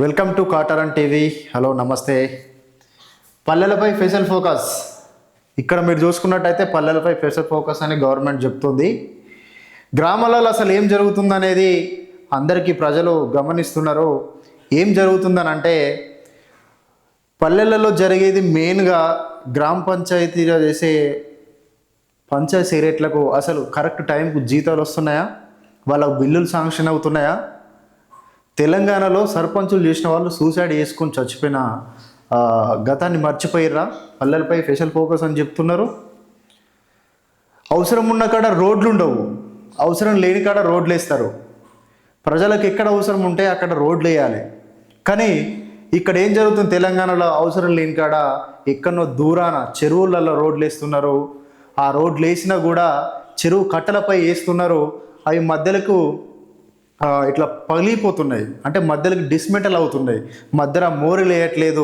Welcome to కాటరన్ TV. Hello నమస్తే. పల్లెలపై స్పెషల్ ఫోకస్. ఇక్కడ మీరు చూసుకున్నట్టయితే పల్లెలపై స్పెషల్ ఫోకస్ అని గవర్నమెంట్ చెప్తుంది. గ్రామాలలో అసలు ఏం జరుగుతుందనేది అందరికీ ప్రజలు గమనిస్తున్నారు. ఏం జరుగుతుందని అంటే పల్లెలలో జరిగేది మెయిన్గా గ్రామ పంచాయతీలో చేసే పంచాయతీ సెక్రటరీలకు అసలు కరెక్ట్ టైంకు జీతాలు వస్తున్నాయా, వాళ్ళ బిల్లులు శాంక్షన్ అవుతున్నాయా? తెలంగాణలో సర్పంచులు చేసిన వాళ్ళు సూసైడ్ చేసుకొని చచ్చిపోయిన గతాన్ని మర్చిపోయిర్రా? పల్లెలపై స్పెషల్ ఫోకస్ అని చెప్తున్నారు. అవసరం ఉన్న కాడ రోడ్లు ఉండవు, అవసరం లేని కాడ రోడ్లు వేస్తారు. ప్రజలకు ఎక్కడ అవసరం ఉంటే అక్కడ రోడ్లు వేయాలి. కానీ ఇక్కడ ఏం జరుగుతుంది, తెలంగాణలో అవసరం లేని కాడ ఎక్కడో దూరాన చెరువులలో రోడ్లు వేస్తున్నారు. ఆ రోడ్లు వేసినా కూడా చెరువు కట్టలపై వేస్తున్నారు. అవి మధ్యలకు ఇట్లా పగిలిపోతున్నాయి, అంటే మధ్యలోకి డిస్మెంటల్ అవుతున్నాయి, మధ్యలో మోరీలు వేయట్లేదు.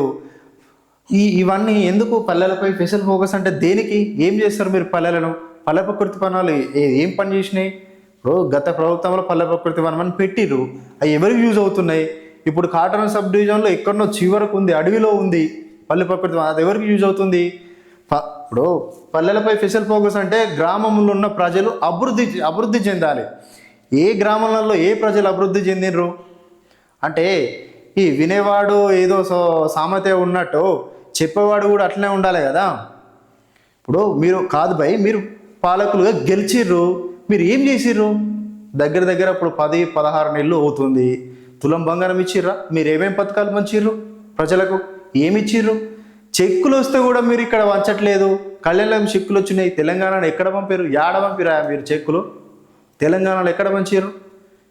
ఇవన్నీ ఎందుకు? పల్లెలపై స్పెషల్ ఫోకస్ అంటే దేనికి? ఏం చేస్తారు మీరు పల్లెలను? పల్లె ప్రకృతి వనాలు ఏం పని చేసినాయి? ఇప్పుడు గత ప్రభుత్వంలో పల్లె ప్రకృతి వనం అని పెట్టిర్రు, అవి ఎవరికి యూజ్ అవుతున్నాయి? ఇప్పుడు కాటన్ సబ్ డివిజన్లో ఎక్కడనో చివరకు ఉంది, అడవిలో ఉంది పల్లె ప్రకృతి వనం, అది ఎవరికి యూజ్ అవుతుంది? ఇప్పుడు పల్లెలపై స్పెషల్ ఫోకస్ అంటే గ్రామంలో ఉన్న ప్రజలు అభివృద్ధి చెందాలి. ఏ గ్రామాలలో ఏ ప్రజలు అభివృద్ధి చెందినరు అంటే ఈ వినేవాడు ఏదో సామెత ఉన్నట్టు చెప్పేవాడు కూడా అట్లనే ఉండాలి కదా. ఇప్పుడు మీరు కాదు భయ్, మీరు పాలకులుగా గెలిచిర్రు, మీరు ఏం చేసిర్రు? దగ్గర ఇప్పుడు 10-16 నెలలు అవుతుంది. తులం బంగారం ఇచ్చిర్రా? మీరు ఏమేమి పథకాలు పంచిర్రు ప్రజలకు? ఏమి ఇచ్చిర్రు? చెక్కులు వస్తే కూడా మీరు ఇక్కడ వంచట్లేదు. కళ్యాణం చెక్కులు వచ్చినాయి, తెలంగాణలో ఎక్కడ పంపారు? యాడ పంపిరా మీరు చెక్కులు? తెలంగాణలో ఎక్కడ పంచారు?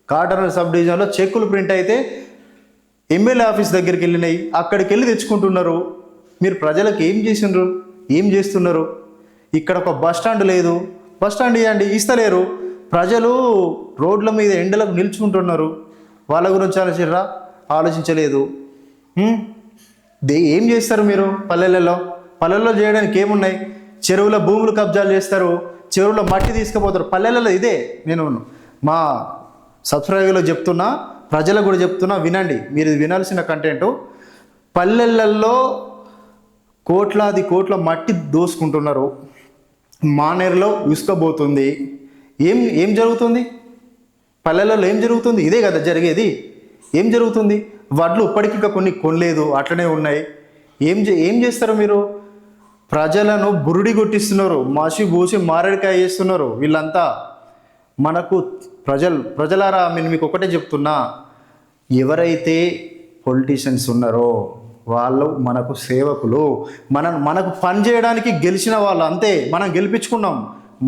కాటన్ సబ్ డివిజన్లో చెక్కులు ప్రింట్ అయితే ఎమ్మెల్యే ఆఫీస్ దగ్గరికి వెళ్ళినాయి, అక్కడికి వెళ్ళి తెచ్చుకుంటున్నారు. మీరు ప్రజలకు ఏం చేసినారు? ఏం చేస్తున్నారు? ఇక్కడ ఒక బస్ స్టాండ్ లేదు, బస్ స్టాండ్ ఇవ్వండి, ఇస్తలేరు. ప్రజలు రోడ్ల మీద ఎండలకు నిల్చుకుంటున్నారు. వాళ్ళ గురించి ఆలోచించలేదు. ఏం చేస్తారు మీరు పల్లెల్లో చేయడానికి ఏమున్నాయి? చెరువుల భూములు కబ్జాలు చేస్తారు, చెరువులో మట్టి తీసుకుపోతారు. పల్లెలలో ఇదే నేను మా సబ్స్క్రైబర్లో చెప్తున్నా, ప్రజలకు కూడా చెప్తున్నా, వినండి. మీరు వినాల్సిన కంటెంట్. పల్లెలలో కోట్ల మట్టి దోసుకుంటున్నారు, మానేరులో ఇసుకపోతుంది. ఏం జరుగుతుంది పల్లెలలో? ఏం జరుగుతుంది? ఇదే కదా జరిగేది. ఏం జరుగుతుంది? వడ్లు ఇప్పటికీ కొన్ని కొనలేదు, అట్లనే ఉన్నాయి. ఏం చేస్తారు మీరు? ప్రజలను బురుడి కొట్టిస్తున్నారు, మసి పూసి మారేడికాయ చేస్తున్నారు వీళ్ళంతా. మనకు ప్రజలారా నేను మీకు ఒకటే చెప్తున్నా, ఎవరైతే పొలిటీషియన్స్ ఉన్నారో వాళ్ళు మనకు సేవకులు. మనకు పని చేయడానికి గెలిచిన వాళ్ళు, అంతే. మనం గెలిపించుకున్నాం,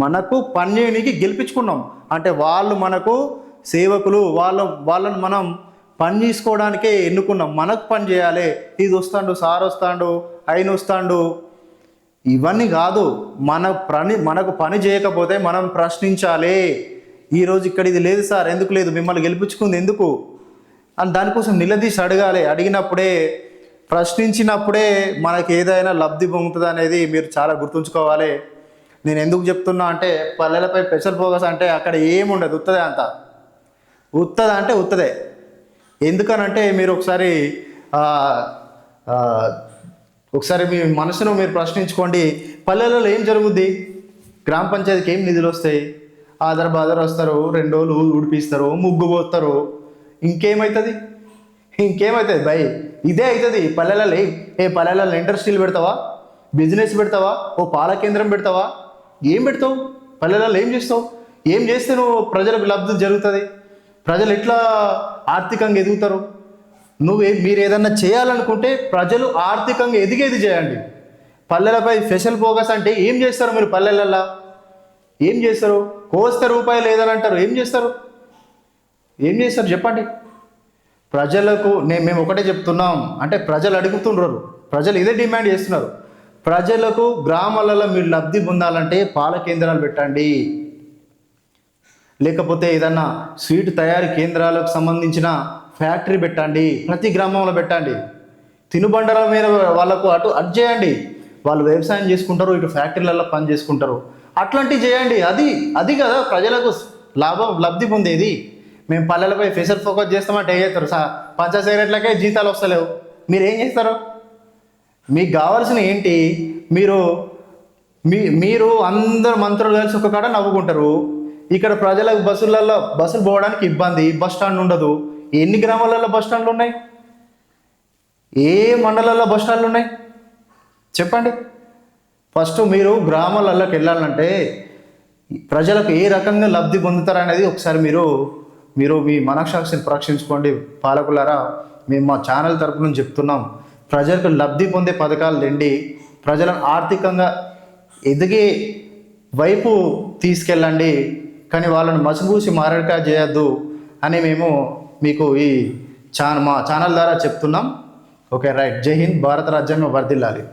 మనకు పని చేయడానికి గెలిపించుకున్నాం అంటే వాళ్ళు మనకు సేవకులు. వాళ్ళను మనం పని చేసుకోవడానికే ఎన్నుకున్నాం. మనకు పని చేయాలి. ఇది వస్తాడు, సార్ వస్తాడు, ఆయన వస్తాడు, ఇవన్నీ కాదు. మనకు పని చేయకపోతే మనం ప్రశ్నించాలి. ఈరోజు ఇక్కడ ఇది లేదు సార్, ఎందుకు లేదు? మిమ్మల్ని గెలిపించుకుంది ఎందుకు అని దానికోసం నిలదీసి అడగాలి. అడిగినప్పుడే, ప్రశ్నించినప్పుడే మనకి ఏదైనా లబ్ధి పొందుతుంది అనేది మీరు చాలా గుర్తుంచుకోవాలి. నేను ఎందుకు చెప్తున్నా అంటే పల్లెలపై స్పెషల్ ఫోకస్ అంటే అక్కడ ఏముండదు, ఉత్తదే. ఎందుకనంటే మీరు ఒకసారి మీ మనసును మీరు ప్రశ్నించుకోండి. పల్లెలలో ఏం జరుగుద్ది? గ్రామ పంచాయతీకి ఏం నిధులు వస్తాయి? ఆధార్ వస్తారు, 2 రోజులు ఉడిపిస్తారు, ముగ్గు పోస్తారు. ఇంకేమవుతుంది భయ్? ఇదే అవుతుంది పల్లెలలో. పల్లెలలో ఇండస్ట్రీలు పెడతావా? బిజినెస్ పెడతావా? ఓ పాల కేంద్రం పెడతావా? ఏం పెడతావు? పల్లెలలో ఏం చేస్తావు? ఏం చేస్తే నువ్వు ప్రజలకు లబ్ధి జరుగుతుంది? ప్రజలు ఎట్లా ఆర్థికంగా ఎదుగుతారు? మీరు ఏదన్నా చేయాలనుకుంటే ప్రజలు ఆర్థికంగా ఎదిగేది చేయండి. పల్లెలపై స్పెషల్ ఫోకస్ అంటే ఏం చేస్తారు మీరు? పల్లెలల్లో ఏం చేస్తారు? కోస్తే రూపాయలు లేదని అంటారు. ఏం చేస్తారు చెప్పండి. ప్రజలకు మేము ఒకటే చెప్తున్నాం, అంటే ప్రజలు అడుగుతున్నారు, ప్రజలు ఇదే డిమాండ్ చేస్తున్నారు. ప్రజలకు గ్రామాలలో మీరు లబ్ధి పొందాలంటే పాల కేంద్రాలు పెట్టండి, లేకపోతే ఏదన్నా స్వీట్ తయారీ కేంద్రాలకు సంబంధించిన ఫ్యాక్టరీ పెట్టండి, ప్రతి గ్రామంలో పెట్టండి. తినుబండల మీద వాళ్ళకు అటు చేయండి. వాళ్ళు వ్యవసాయం చేసుకుంటారు, ఇటు ఫ్యాక్టరీలలో పని చేసుకుంటారు. అట్లాంటివి చేయండి. అది కదా ప్రజలకు లబ్ధి పొందేది. మేము పల్లెలపై స్పెషల్ ఫోకస్ చేస్తామంటే ఏం చేస్తారు పంచాయత్ సెక్రటరీలకే జీతాలు వస్తలేవు, మీరు ఏం చేస్తారు? మీకు కావాల్సిన ఏంటి? మీరు మీరు అందరు మంత్రులు కలిసి ఒక కాడ నవ్వుకుంటారు. ఇక్కడ ప్రజలకు బస్సులు పోవడానికి ఇబ్బంది, బస్ స్టాండ్ ఉండదు. ఎన్ని గ్రామాలలో బస్ స్టాండ్లు ఉన్నాయి? ఏ మండలాల్లో బస్ స్టాండ్లు ఉన్నాయి చెప్పండి. ఫస్ట్ మీరు గ్రామాలలోకి వెళ్ళాలంటే ప్రజలకు ఏ రకంగా లబ్ధి పొందుతారనేది ఒకసారి మీరు మీ మనస్సాక్షిని పరీక్షించుకోండి. పాలకులారా, మేము మా ఛానల్ తరపు నుంచి చెప్తున్నాం, ప్రజలకు లబ్ధి పొందే పథకాలు తెండి ప్రజలను ఆర్థికంగా ఎదిగే వైపు తీసుకెళ్ళండి, కానీ వాళ్ళని మసిబూసి మారడికా చేయొద్దు అని మేము మీకు మా ఛానల్ ద్వారా చెప్తున్నాం. Okay, right. జై హింద్. భారత రాజ్యాంగం వర్ధిల్లాలి.